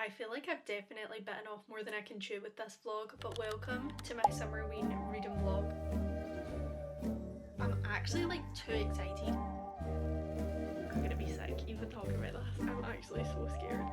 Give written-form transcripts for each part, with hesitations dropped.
I feel like I've definitely bitten off more than I can chew with this vlog, but welcome to my Summerween reading vlog. I'm actually like too excited. I'm gonna be sick even talking about this. I'm actually so scared.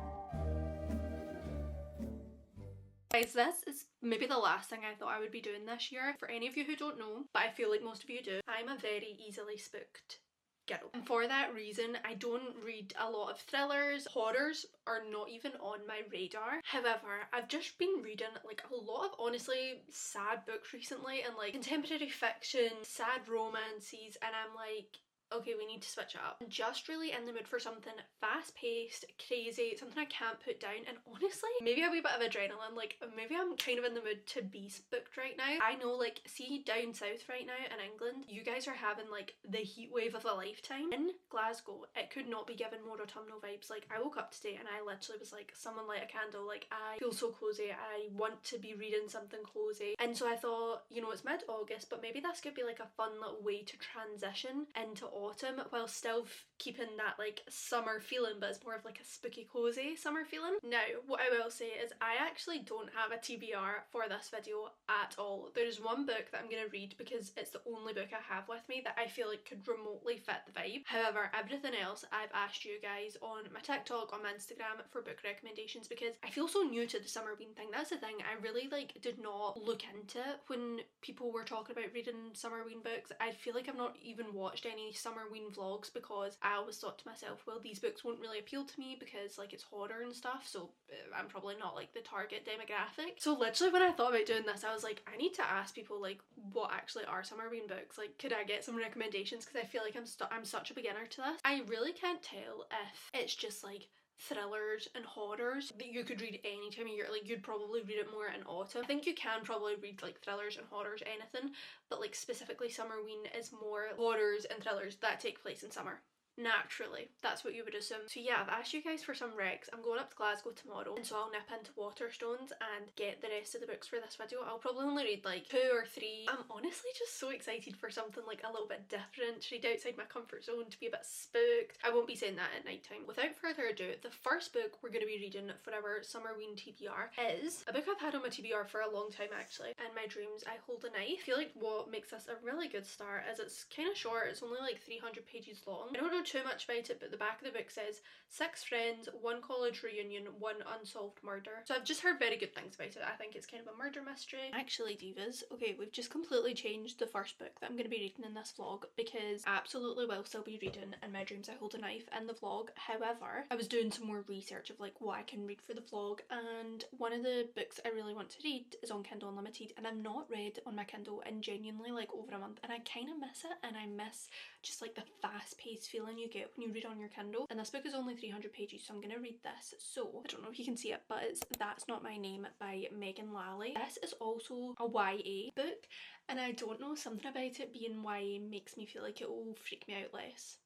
Guys, this is maybe the last thing I thought I would be doing this year. For any of you who don't know, but I feel like most of you do, I'm a very easily spooked girl. And for that reason, I don't read a lot of thrillers. Horrors are not even on my radar. However, I've just been reading like a lot of honestly sad books recently, and like contemporary fiction, sad romances, and I'm like, okay, we need to switch it up. I'm just really in the mood for something fast-paced, crazy, something I can't put down, and honestly, maybe a wee bit of adrenaline, like maybe I'm kind of in the mood to be spooked right now. I know, like, see down south right now in England, you guys are having like the heat wave of a lifetime. In Glasgow, it could not be given more autumnal vibes. Like, I woke up today and I literally was like, someone light a candle, like I feel so cozy, I want to be reading something cozy. And so I thought, you know, it's mid-August, but maybe this could be like a fun little way to transition into autumn while still keeping that like summer feeling, but it's more of like a spooky cozy summer feeling. Now, what I will say is I actually don't have a TBR for this video at all. There's one book that I'm going to read because it's the only book I have with me that I feel like could remotely fit the vibe. However, everything else I've asked you guys on my TikTok, on my Instagram for book recommendations, because I feel so new to the Summerween thing. That's the thing, I really like did not look into when people were talking about reading Summerween books. I feel like I've not even watched any Summerween vlogs because I always thought to myself, well, these books won't really appeal to me because like it's horror and stuff, so I'm probably not like the target demographic. So literally when I thought about doing this, I was like, I need to ask people like what actually are Summerween books, like could I get some recommendations, because I feel like I'm such a beginner to this. I really can't tell if it's just like thrillers and horrors that you could read any time of year. Like, you'd probably read it more in autumn. I think you can probably read like thrillers and horrors, anything, but like specifically Summerween is more horrors and thrillers that take place in summer. Naturally, that's what you would assume. So yeah, I've asked you guys for some recs. I'm going up to Glasgow tomorrow, and so I'll nip into Waterstones and get the rest of the books for this video. I'll probably only read like 2 or 3. I'm honestly just so excited for something like a little bit different, to read outside my comfort zone, to be a bit spooked. I won't be saying that at night time. Without further ado, the first book we're going to be reading for our Summerween TBR is a book I've had on my TBR for a long time actually. In My Dreams I Hold a Knife. I feel like what makes this a really good start is it's kind of short. It's only like 300 pages long. I don't know too much about it, but the back of the book says 6 friends, 1 college reunion, 1 unsolved murder. So I've just heard very good things about it. I think it's kind of a murder mystery. Actually, divas, okay, we've just completely changed the first book that I'm going to be reading in this vlog, because I absolutely will still be reading In My Dreams I Hold a Knife in the vlog. However, I was doing some more research of like what I can read for the vlog, and one of the books I really want to read is on Kindle Unlimited, and I've not read on my Kindle in genuinely like over a month, and I kind of miss it, and I miss just like the fast-paced feeling you get when you read on your Kindle. And this book is only 300 pages, so I'm gonna read this. So I don't know if you can see it, but it's That's Not My Name by Megan Lally. This is also a YA book, and I don't know, something about it being YA makes me feel like it will freak me out less.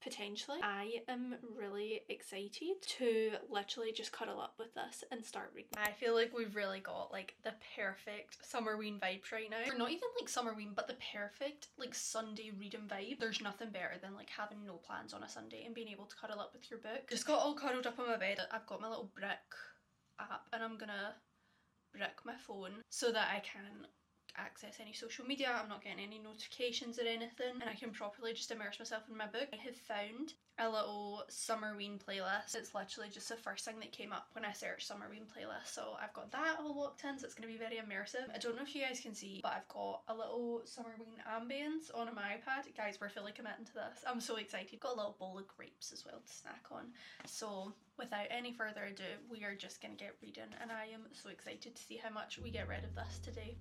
Potentially. I am really excited to literally just cuddle up with this and start reading. I feel like we've really got like the perfect Summerween vibes right now. Or not even like Summerween, but the perfect like Sunday reading vibe. There's nothing better than like having no plans on a Sunday and being able to cuddle up with your book. Just got all cuddled up on my bed. I've got my little brick app, and I'm gonna brick my phone so that I can access any social media. I'm not getting any notifications or anything, and I can properly just immerse myself in my book. I have found a little Summerween playlist. It's literally just the first thing that came up when I searched Summerween playlist, so I've got that all locked in, so it's going to be very immersive. I don't know if you guys can see, but I've got a little Summerween ambience on my iPad. Guys, we're fully committing to this. I'm so excited. Got a little bowl of grapes as well to snack on. So without any further ado, we are just going to get reading, and I am so excited to see how much we get rid of this today.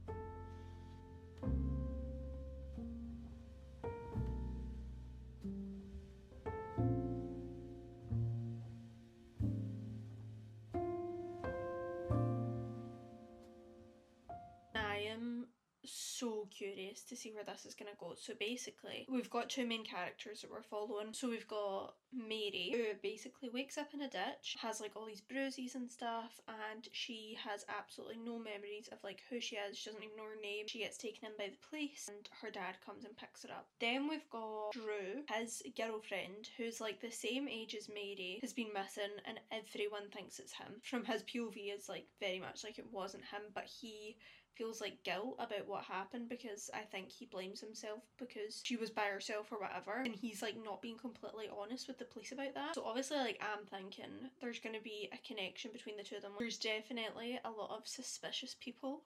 I am so curious to see where this is going to go. So basically, we've got two main characters that we're following. So we've got Mary, who basically wakes up in a ditch, has like all these bruises and stuff, and she has absolutely no memories of like who she is. She doesn't even know her name. She gets taken in by the police and her dad comes and picks her up. Then we've got Drew, his girlfriend, who's like the same age as Mary, has been missing and everyone thinks it's him. From his POV, it's like very much like it wasn't him, but he feels like guilt about what happened because I think he blames himself because she was by herself or whatever, and he's like not being completely honest with the police about that. So obviously, like, I'm thinking there's going to be a connection between the two of them. There's definitely a lot of suspicious people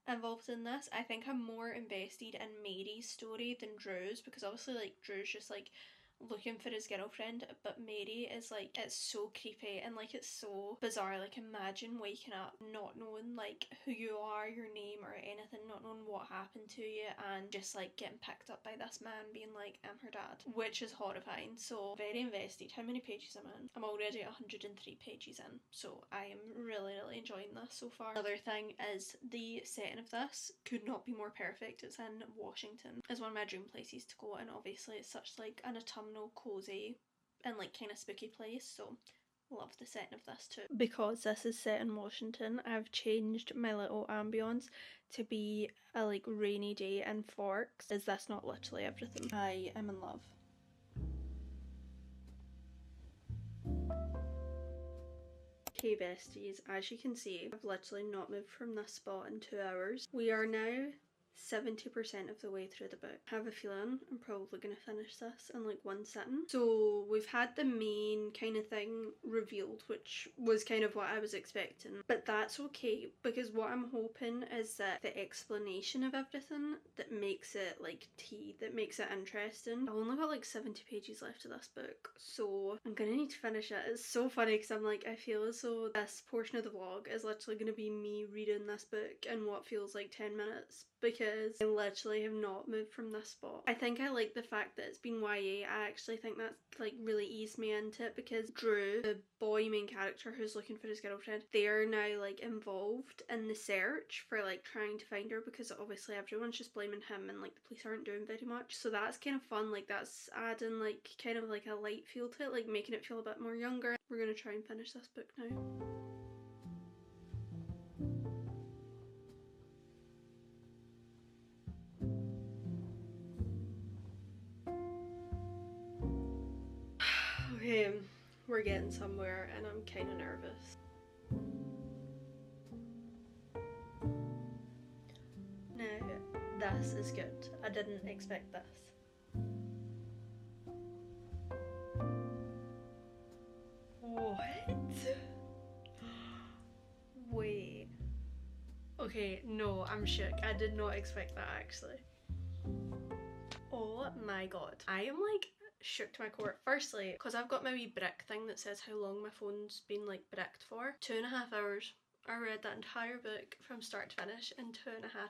involved in this. I think I'm more invested in Mary's story than Drew's, because obviously like Drew's just like looking for his girlfriend, but Mary is like, it's so creepy and like it's so bizarre. Like, imagine waking up not knowing like who you are, your name or anything, not knowing what happened to you, and just like getting picked up by this man being like, I'm her dad, which is horrifying. So very invested. How many pages am I in? I'm already 103 pages in, so I am really enjoying this so far. Another thing is the setting of this could not be more perfect. It's in Washington. It's one of my dream places to go, and obviously it's such like an autumnal, cozy and like kind of spooky place, so love the setting of this too. Because this is set in Washington, I've changed my little ambience to be a like rainy day in Forks. Is this not literally everything? I am in love. Okay besties, as you can see, I've literally not moved from this spot in 2 hours. We are now 70% of the way through the book. I have a feeling I'm probably going to finish this in like one sitting. So we've had the main kind of thing revealed, which was kind of what I was expecting, but that's okay, because what I'm hoping is that the explanation of everything that makes it like tea, that makes it interesting. I've only got like 70 pages left of this book, so I'm gonna need to finish it. It's so funny because I'm like, I feel as though this portion of the vlog is literally going to be me reading this book in what feels like 10 minutes, because I literally have not moved from this spot. I think I like the fact that it's been YA. I actually think that's like really eased me into it, because Drew, the boy main character who's looking for his girlfriend, they are now like involved in the search for like trying to find her, because obviously everyone's just blaming him and like the police aren't doing very much. So that's kind of fun. Like, that's adding like kind of like a light feel to it, like making it feel a bit more younger. We're gonna try and finish this book now. Okay, we're getting somewhere and I'm kind of nervous. Now, this is good. I didn't expect this. What? Wait. Okay, no, I'm shook. I did not expect that actually. Oh my god. I am like shook to my core. Firstly, because I've got my wee brick thing that says how long my phone's been like bricked for. 2.5 hours. I read that entire book from start to finish in 2.5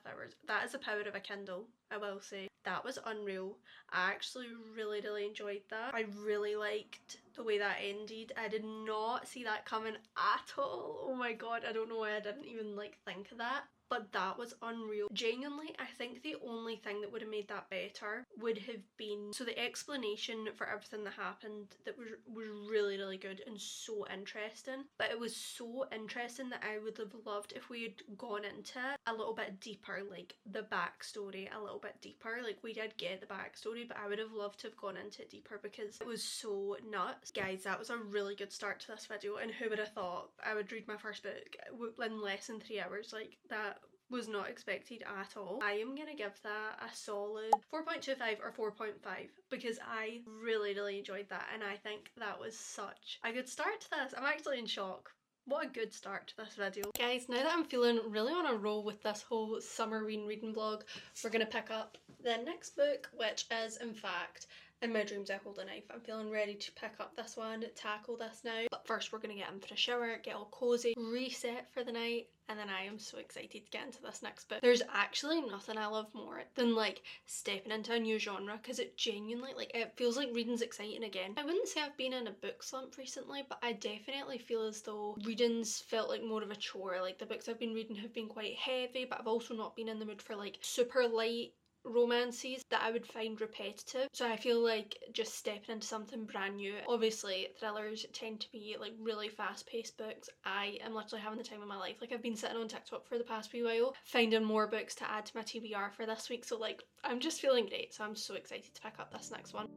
hours. That is the power of a Kindle, I will say. That was unreal. I actually really enjoyed that. I really liked the way that ended. I did not see that coming at all. Oh my god, I don't know why I didn't even like think of that. But that was unreal. Genuinely, I think the only thing that would have made that better would have been, so the explanation for everything that happened that was really good and so interesting. But it was so interesting that I would have loved if we had gone into it a little bit deeper, like the backstory a little bit deeper. Like, we did get the backstory, but I would have loved to have gone into it deeper because it was so nuts. Guys, that was a really good start to this video, and who would have thought I would read my first book in less than 3 hours? Like, that was not expected at all. I am gonna give that a solid 4.25 or 4.5 because I really enjoyed that, and I think that was such a good start to this. I'm actually in shock. What a good start to this video. Guys, now that I'm feeling really on a roll with this whole Summerween reading vlog, we're gonna pick up the next book, which is in fact In My Dreams I Hold a Knife. I'm feeling ready to pick up this one, tackle this now. But But first we're gonna get in for a shower, get all cozy, reset for the night, and then I am so excited to get into this next book. There's actually nothing I love more than like stepping into a new genre, because it genuinely, like, it feels like reading's exciting again. I wouldn't say I've been in a book slump recently, but I definitely feel as though reading's felt like more of a chore. Like the books I've been reading have been quite heavy, but I've also not been in the mood for like super light romances that I would find repetitive. So I feel like just stepping into something brand new. Obviously thrillers tend to be like really fast paced books. I am literally having the time of my life. Like I've been sitting on TikTok for the past wee while finding more books to add to my TBR for this week, so like I'm just feeling great. So I'm so excited to pick up this next one.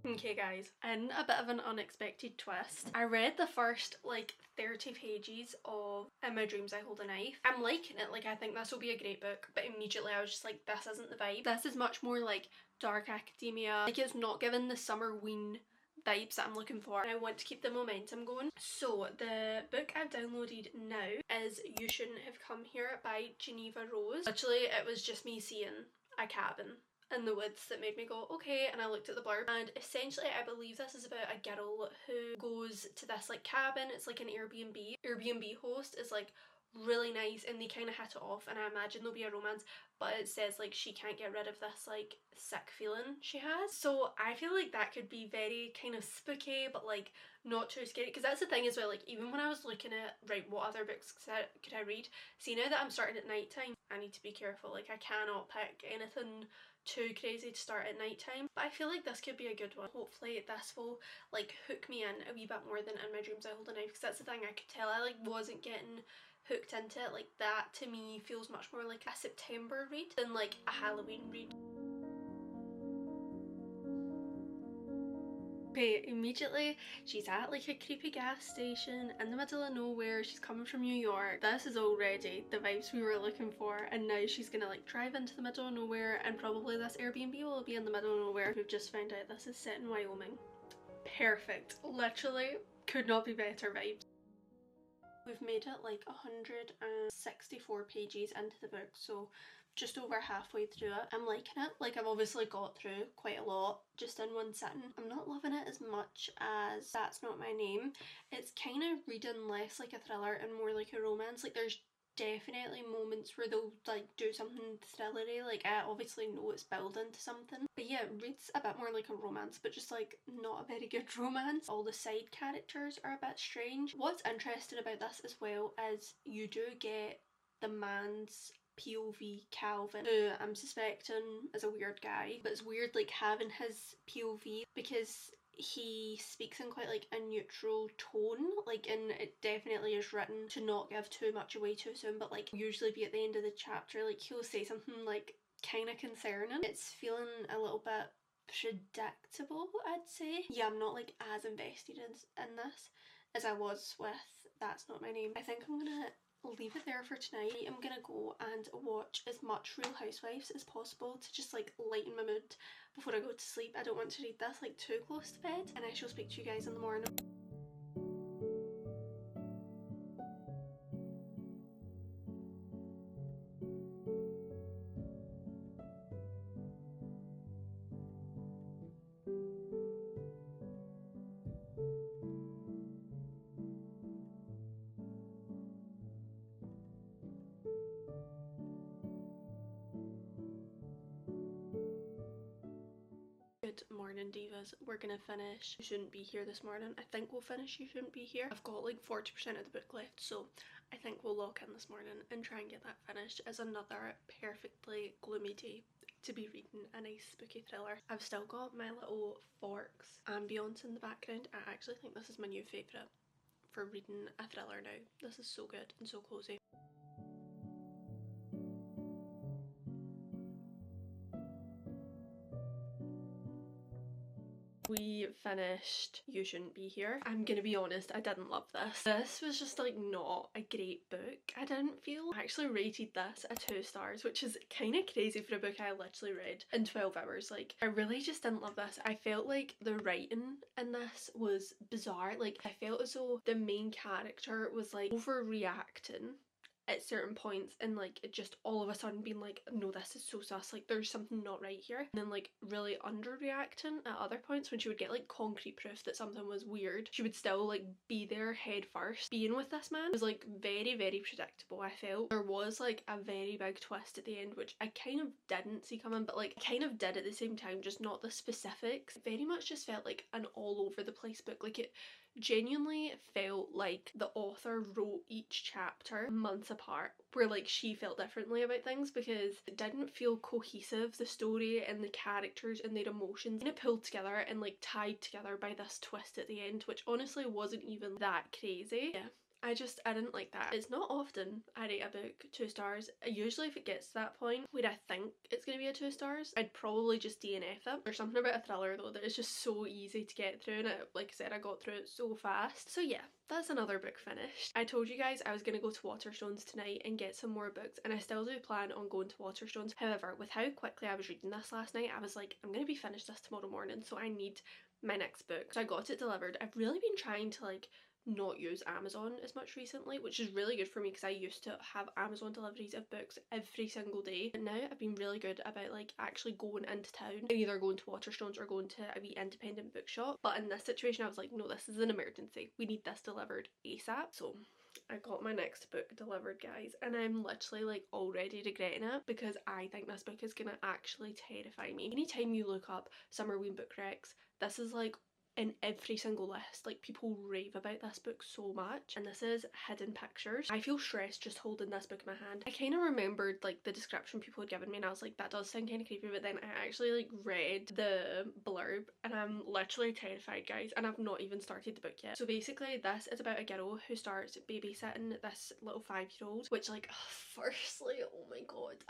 Okay guys, in a bit of an unexpected twist, I read the first like 30 pages of In My Dreams I Hold a Knife. I'm liking it, like I think this will be a great book, but immediately I was just like, this isn't the vibe. This is much more like dark academia, like it's not given the SUMMERWEEN vibes that I'm looking for, and I want to keep the momentum going. So the book I've downloaded now is You Shouldn't Have Come Here by Geneva Rose. Literally it was just me seeing a cabin in the woods that made me go okay, and I looked at the blurb, and essentially I believe this is about a girl who goes to this like cabin. It's like an Airbnb host is like really nice and they kind of hit it off, and I imagine there'll be a romance, but it says like she can't get rid of this like sick feeling she has. So I feel like that could be very kind of spooky but like not too scary, because that's the thing as well, like even when I was looking at right what other books could I read, see now that I'm starting at night time I need to be careful, like I cannot pick anything too crazy to start at night time, but I feel like this could be a good one. Hopefully this will like hook me in a wee bit more than In My Dreams I Hold a Knife, because that's the thing, I could tell I like wasn't getting hooked into it. Like that to me feels much more like a September read than like a Halloween read. Okay, immediately she's at like a creepy gas station in the middle of nowhere. She's coming from New York. This is already the vibes we were looking for, and now she's gonna like drive into the middle of nowhere, and probably this Airbnb will be in the middle of nowhere. We've just found out this is set in Wyoming. Perfect. Literally could not be better vibes. We've made it like 164 pages into the book, so just over halfway through it. I'm liking it. Like I've obviously got through quite a lot just in one sitting. I'm not loving it as much as That's Not My Name. It's kind of reading less like a thriller and more like a romance. Like there's definitely moments where they'll like do something thrillery, like I obviously know it's building to something, but yeah, it reads a bit more like a romance, but just like not a very good romance. All the side characters are a bit strange. What's interesting about this as well is you do get the man's POV, Calvin, who I'm suspecting is a weird guy, but it's weird like having his POV because he speaks in quite like a neutral tone, like, and it definitely is written to not give too much away too soon, but like usually be at the end of the chapter, like he'll say something like kind of concerning. It's feeling a little bit predictable, I'd say. Yeah, I'm not like as invested in this as I was with That's Not My Name. I think I'm gonna leave it there for tonight. I'm gonna go and watch as much Real Housewives as possible to just like lighten my mood before I go to sleep. I don't want to read this like too close to bed, and I shall speak to you guys in the morning. Good morning, divas. We're gonna finish You Shouldn't Be Here this morning. I think we'll finish You Shouldn't Be Here. I've got like 40% of the book left, so I think we'll lock in this morning and try and get that finished as another perfectly gloomy day to be reading a nice spooky thriller. I've still got my little Forks ambience in the background. I actually think this is my new favourite for reading a thriller now. This is so good and so cozy. We finished You Shouldn't Be Here. I'm gonna be honest, I didn't love this. This was just like not a great book, I didn't feel. I actually rated this a 2 stars, which is kind of crazy for a book I literally read in 12 hours. Like, I really just didn't love this. I felt like the writing in this was bizarre. Like, I felt as though the main character was like overreacting at certain points and like it just all of a sudden being like, no, this is so sus, like there's something not right here, and then like really underreacting at other points. When she would get like concrete proof that something was weird, she would still like be there head first. Being with this man was like very, very predictable. I felt there was like a very big twist at the end, which I kind of didn't see coming, but like I kind of did at the same time, just not the specifics. It very much just felt like an all over the place book. Like, it genuinely felt like the author wrote each chapter months apart, where like she felt differently about things, because it didn't feel cohesive. The story and the characters and their emotions kind of pulled together and like tied together by this twist at the end, which honestly wasn't even that crazy. Yeah, I didn't like that. It's not often I rate a book 2 stars. Usually if it gets to that point where I think it's going to be a 2 stars, I'd probably just DNF it. There's something about a thriller though that is just so easy to get through, and like I said, I got through it so fast. So yeah, that's another book finished. I told you guys I was going to go to Waterstones tonight and get some more books, and I still do plan on going to Waterstones. However, with how quickly I was reading this last night, I was like, I'm going to be finished this tomorrow morning, so I need my next book. So I got it delivered. I've really been trying to like not use Amazon as much recently, which is really good for me because I used to have Amazon deliveries of books every single day, but now I've been really good about like actually going into town and either going to Waterstones or going to a wee independent bookshop. But in this situation I was like, no, this is an emergency, we need this delivered ASAP. So I got my next book delivered, guys, and I'm literally like already regretting it, because I think this book is gonna actually terrify me. Anytime you look up Summerween book recs, this is like in every single list. Like, people rave about this book so much, and this is Hidden Pictures. I feel stressed just holding this book in my hand. I kind of remembered like the description people had given me, and I was like, that does sound kind of creepy, but then I actually like read the blurb and I'm literally terrified, guys, and I've not even started the book yet. So basically this is about a girl who starts babysitting this little 5-year-old, which like, firstly, oh my god,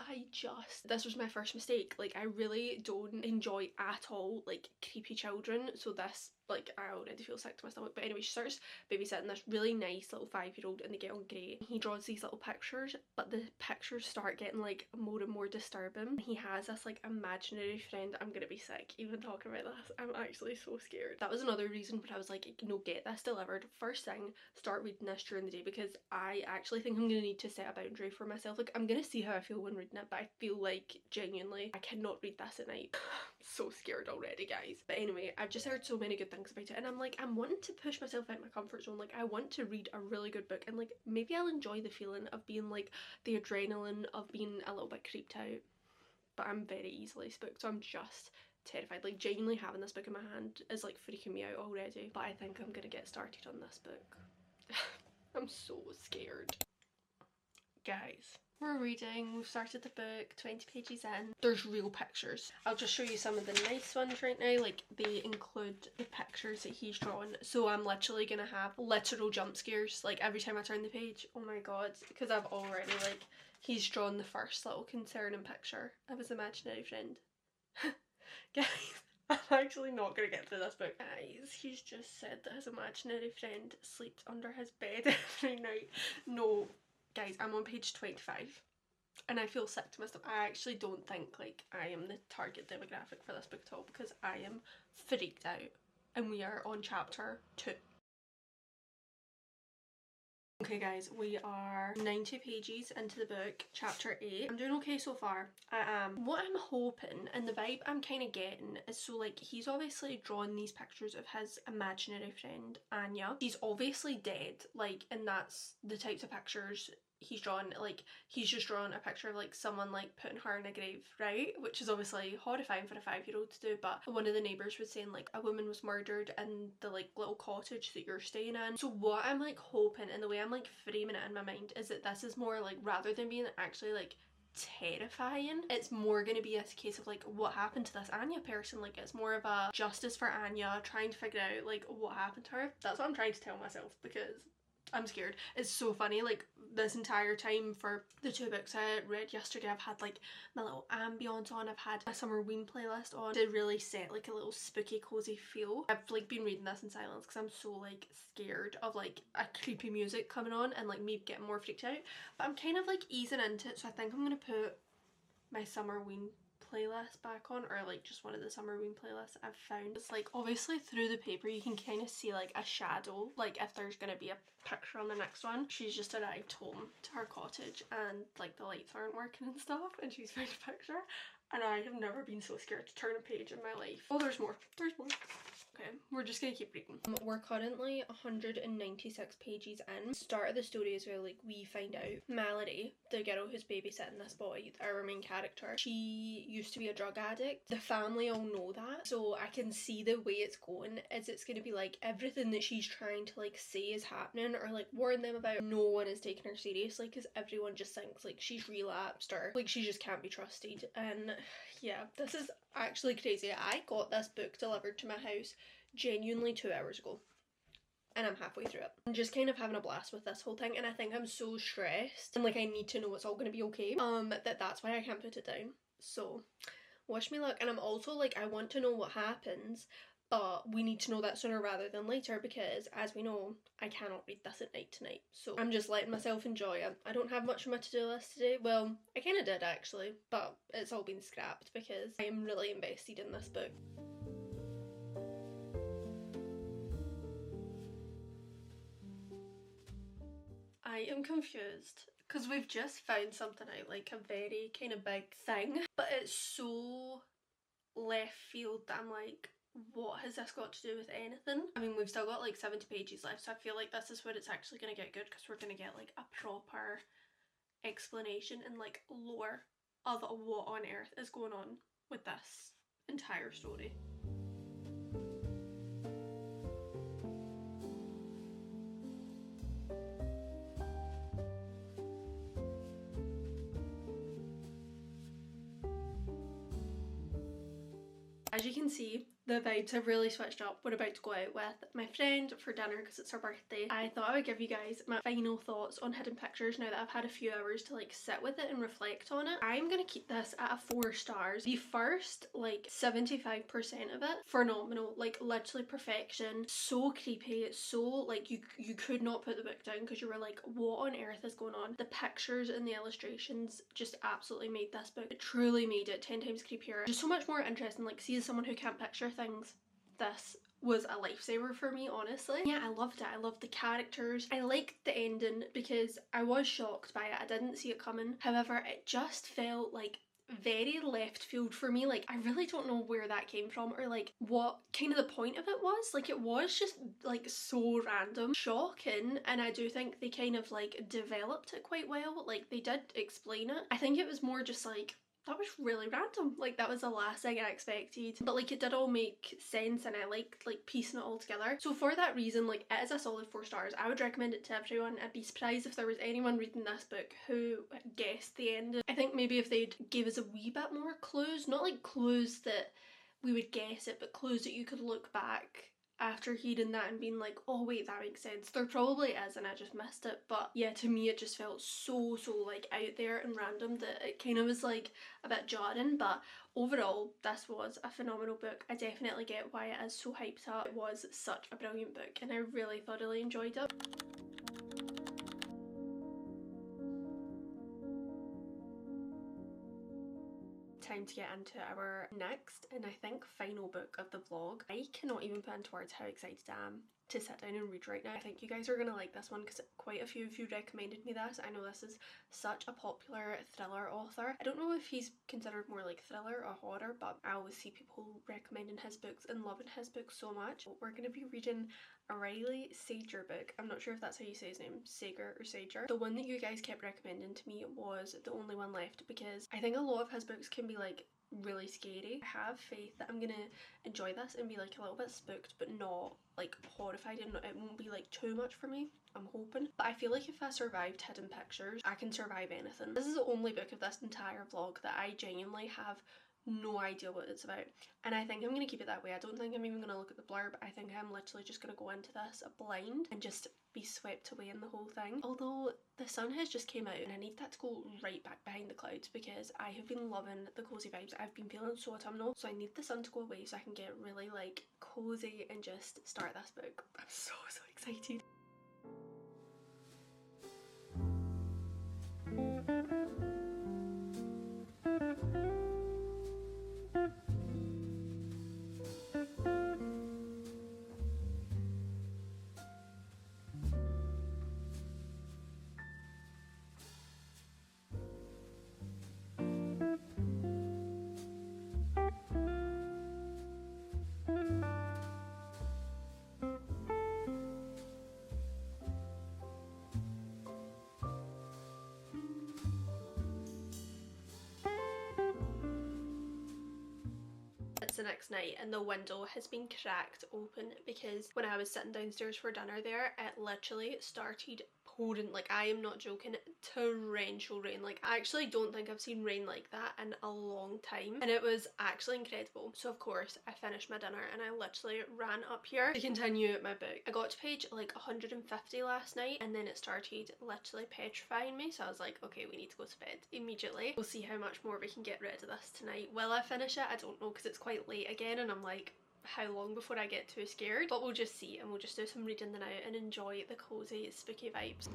this was my first mistake. Like, I really don't enjoy at all like creepy children, so this, like, I already feel sick to my stomach. But anyway, she starts babysitting this really nice little 5-year-old and they get on great. He draws these little pictures, but the pictures start getting like more and more disturbing. He has this like imaginary friend. I'm gonna be sick even talking about this. I'm actually so scared. That was another reason when I was like, no, get this delivered first thing, start reading this during the day, because I actually think I'm gonna need to set a boundary for myself. Like, I'm gonna see how I feel when reading it, but I feel like genuinely I cannot read this at night. So scared already, guys. But anyway, I've just heard so many good things about it, and I'm like, I'm wanting to push myself out of my comfort zone. Like, I want to read a really good book, and like maybe I'll enjoy the feeling of being like the adrenaline of being a little bit creeped out. But I'm very easily spooked, so I'm just terrified. Like, genuinely having this book in my hand is like freaking me out already. But I think I'm gonna get started on this book. I'm so scared, guys. We're reading, we've started the book, 20 pages in. There's real pictures. I'll just show you some of the nice ones right now. Like, they include the pictures that he's drawn. So I'm literally gonna have literal jump scares like every time I turn the page. Oh my god, because I've already like, he's drawn the first little concerning picture of his imaginary friend. Guys, I'm actually not gonna get through this book. Guys, he's just said that his imaginary friend sleeps under his bed every night. No. Guys, I'm on page 25 and I feel sick to my stomach. I actually don't think like I am the target demographic for this book at all, because I am freaked out, and we are on chapter 2. Okay guys, we are 90 pages into the book, chapter 8. I'm doing okay so far. I am. What I'm hoping, and the vibe I'm kind of getting, is so like, he's obviously drawn these pictures of his imaginary friend, Anya. He's obviously dead, like, and that's the types of pictures he's drawn. Like, he's just drawn a picture of like someone like putting her in a grave, right? Which is obviously horrifying for a 5-year-old to do. But one of the neighbours was saying like a woman was murdered in the like little cottage that you're staying in. So what I'm like hoping, and the way I'm like framing it in my mind, is that this is more like, rather than being actually like terrifying. It's more going to be a case of like what happened to this Anya person. Like it's more of a justice for Anya, trying to figure out like what happened to her. That's what I'm trying to tell myself because I'm scared. It's so funny, like this entire time for the 2 books I read yesterday, I've had like my little ambience on, I've had my Summerween playlist on to really set like a little spooky cozy feel. I've like been reading this in silence because I'm so like scared of like a creepy music coming on and like me getting more freaked out, but I'm kind of like easing into it, so I think I'm gonna put my Summerween playlist back on, or like just one of the Summerween playlists I've found. It's like obviously through the paper you can kind of see like a shadow, like if there's gonna be a picture on the next one. She's just arrived home to her cottage and like the lights aren't working and stuff, and she's found a picture, and I have never been so scared to turn a page in my life. Oh, there's more. Okay, we're just gonna keep reading. We're currently 196 pages in. Start of the story is where like we find out Mallory, the girl who's babysitting this boy, our main character, she used to be a drug addict. The family all know that, so I can see the way it's going is it's gonna be like everything that she's trying to like say is happening or like warn them about, no one is taking her seriously because everyone just thinks like she's relapsed or like she just can't be trusted. And yeah, this is actually crazy. I got this book delivered to my house genuinely 2 hours ago and I'm halfway through it. I'm just kind of having a blast with this whole thing, and I think I'm so stressed and like I need to know it's all going to be okay, that's why I can't put it down. So wish me luck. And I'm also like, I want to know what happens, but we need to know that sooner rather than later because as we know, I cannot read this at night tonight. So I'm just letting myself enjoy it. I don't have much on my to-do list today. Well, I kind of did actually, but it's all been scrapped because I am really invested in this book. I am confused because we've just found something out, like a very kind of big thing, but it's so left field that I'm like, what has this got to do with anything? I mean, we've still got like 70 pages left, so I feel like this is where it's actually going to get good because we're going to get like a proper explanation and like lore of what on earth is going on with this entire story. As you can see, the vibes have really switched up. We're about to go out with my friend for dinner because it's her birthday. I thought I would give you guys my final thoughts on Hidden Pictures now that I've had a few hours to like sit with it and reflect on it. I'm gonna keep this at a 4 stars. The first like 75% of it, phenomenal, like literally perfection. So creepy, so like you could not put the book down because you were like, what on earth is going on? The pictures and the illustrations just absolutely made this book. It truly made it 10 times creepier. Just so much more interesting. Like, see, as someone who can't picture things, this was a lifesaver for me, honestly. Yeah, I loved it. I loved the characters. I liked the ending because I was shocked by it. I didn't see it coming. However, it just felt like very left field for me. Like, I really don't know where that came from or like what kind of the point of it was. Like, it was just like so random, shocking, and I do think they kind of like developed it quite well. Like, they did explain it. I think it was more just like, that was really random. Like, that was the last thing I expected, but like it did all make sense and I liked like piecing it all together. So for that reason, like, it is a solid 4 stars. I would recommend it to everyone. I'd be surprised if there was anyone reading this book who guessed the ending. I think maybe if they'd give us a wee bit more clues, not like clues that we would guess it, but clues that you could look back after hearing that and being like, oh wait, that makes sense. There probably is and I just missed it, but yeah, to me it just felt so like out there and random that it kind of was like a bit jarring. But overall, this was a phenomenal book. I definitely get why it is so hyped up. It was such a brilliant book and I really thoroughly enjoyed it. Time to get into our next and I think final book of the vlog. I cannot even put into words how excited I am to sit down and read right now. I think you guys are gonna like this one because quite a few of you recommended me this. I know this is such a popular thriller author. I don't know if he's considered more like thriller or horror, but I always see people recommending his books and loving his books so much. We're gonna be reading a Riley Sager book. I'm not sure if that's how you say his name, Sager or Sager. The one that you guys kept recommending to me was The Only One Left because I think a lot of his books can be like really scary. I have faith that I'm gonna enjoy this and be like a little bit spooked but not like horrified, and it won't be like too much for me, I'm hoping. But I feel like if I survived Hidden Pictures, I can survive anything. This is the only book of this entire vlog that I genuinely have no idea what it's about, and I think I'm gonna keep it that way. I don't think I'm even gonna look at the blurb. I think I'm literally just gonna go into this blind and just be swept away in the whole thing. Although the sun has just came out and I need that to go right back behind the clouds, because I have been loving the cozy vibes. I've been feeling so autumnal, so I need the sun to go away so I can get really like cozy and just start this book. I'm so excited. It's the next night and the window has been cracked open because when I was sitting downstairs for dinner there, it literally started pouring, like I am not joking, torrential rain. Like I actually don't think I've seen rain like that in a long time, and it was actually incredible. So of course I finished my dinner and I literally ran up here to continue my book. I got to page like 150 last night and then it started literally petrifying me, so I was like, okay, we need to go to bed immediately. We'll see how much more we can get rid of this tonight. Will I finish it? I don't know, because it's quite late again and I'm like, how long before I get too scared? But we'll just see, and we'll just do some reading the night and enjoy the cozy spooky vibes.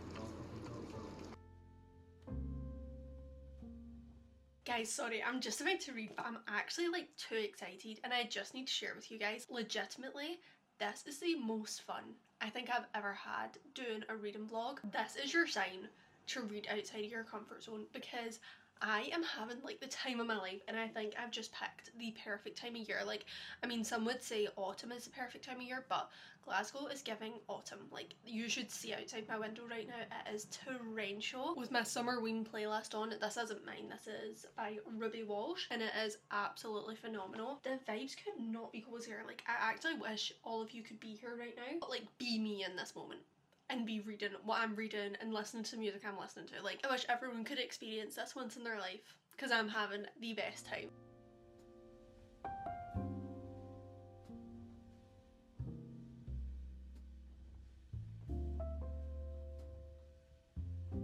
Guys, sorry, I'm just about to read, but I'm actually like too excited and I just need to share with you guys, legitimately, this is the most fun I think I've ever had doing a reading vlog. This is your sign to read outside of your comfort zone, because I am having like the time of my life, and I think I've just picked the perfect time of year. Like, I mean, some would say autumn is the perfect time of year, but Glasgow is giving autumn. Like, you should see outside my window right now, it is torrential. With my Summerween playlist on, this isn't mine, this is by Ruby Walsh, and it is absolutely phenomenal. The vibes could not be cozier. Like, I actually wish all of you could be here right now, but like, be me in this moment and be reading what I'm reading and listening to the music I'm listening to. Like, I wish everyone could experience this once in their life, because I'm having the best time.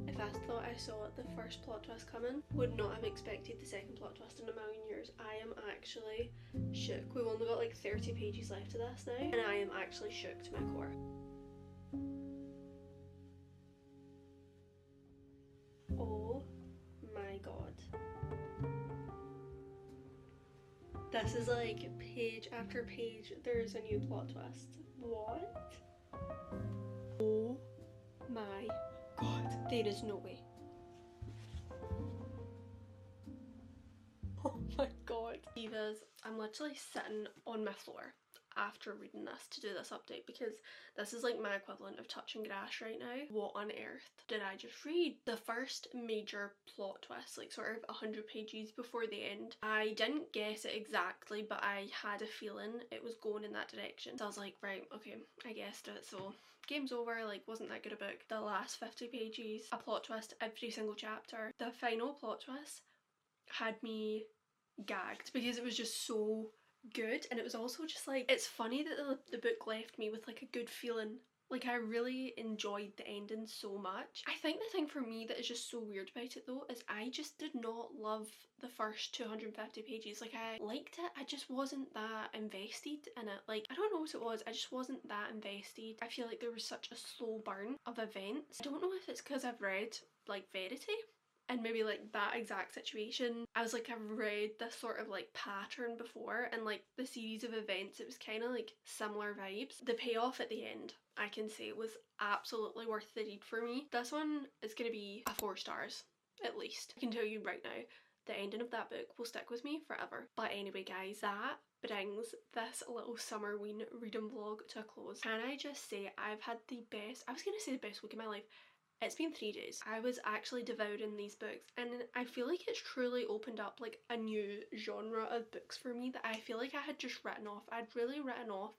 If I thought I saw the first plot twist coming, would not have expected the second plot twist in a million years. I am actually shook. We've only got like 30 pages left of this now, and I am actually shook to my core. Oh my god. This is like page after page, there's a new plot twist. What? Oh my god. There is no way. Oh my god. Divas, I'm literally sitting on my floor after reading this to do this update, because this is like my equivalent of touching grass right now. What on earth did I just read? The first major plot twist, like sort of 100 pages before the end. I didn't guess it exactly, but I had a feeling it was going in that direction. So I was like, right, okay, I guessed it, so game's over. Like, wasn't that good a book. The last 50 pages, a plot twist every single chapter. The final plot twist had me gagged because it was just so good, and it was also just like, it's funny that the book left me with like a good feeling. Like, I really enjoyed the ending so much. I think the thing for me that is just so weird about it though is I just did not love the first 250 pages. Like, I liked it, I just wasn't that invested in it. Like, I don't know what it was, I just wasn't that invested. I feel like there was such a slow burn of events. I don't know if it's because I've read like Verity, and maybe like that exact situation, I was like, I've read this sort of like pattern before, and like the series of events, it was kind of like similar vibes. The payoff at the end, I can say, was absolutely worth the read for me. This one is going to be a 4 stars at least. I can tell you right now, the ending of that book will stick with me forever. But anyway guys, that brings this little Summerween reading vlog to a close. Can I just say, I've had the best, I was going to say the best week of my life. It's been 3 days. I was actually devouring these books, and I feel like it's truly opened up like a new genre of books for me that I feel like I had just written off. I'd really written off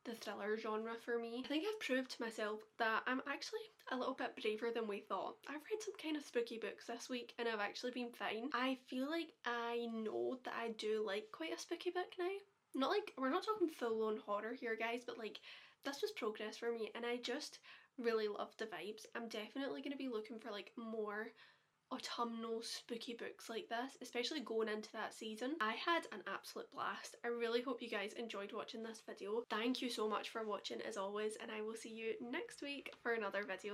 the thriller genre for me. I think I've proved to myself that I'm actually a little bit braver than we thought. I've read some kind of spooky books this week and I've actually been fine. I feel like I know that I do like quite a spooky book now. Not like, we're not talking full on horror here guys, but like this was progress for me and I just really loved the vibes. I'm definitely going to be looking for like more autumnal spooky books like this, especially going into that season. I had an absolute blast. I really hope you guys enjoyed watching this video. Thank you so much for watching as always, and I will see you next week for another video.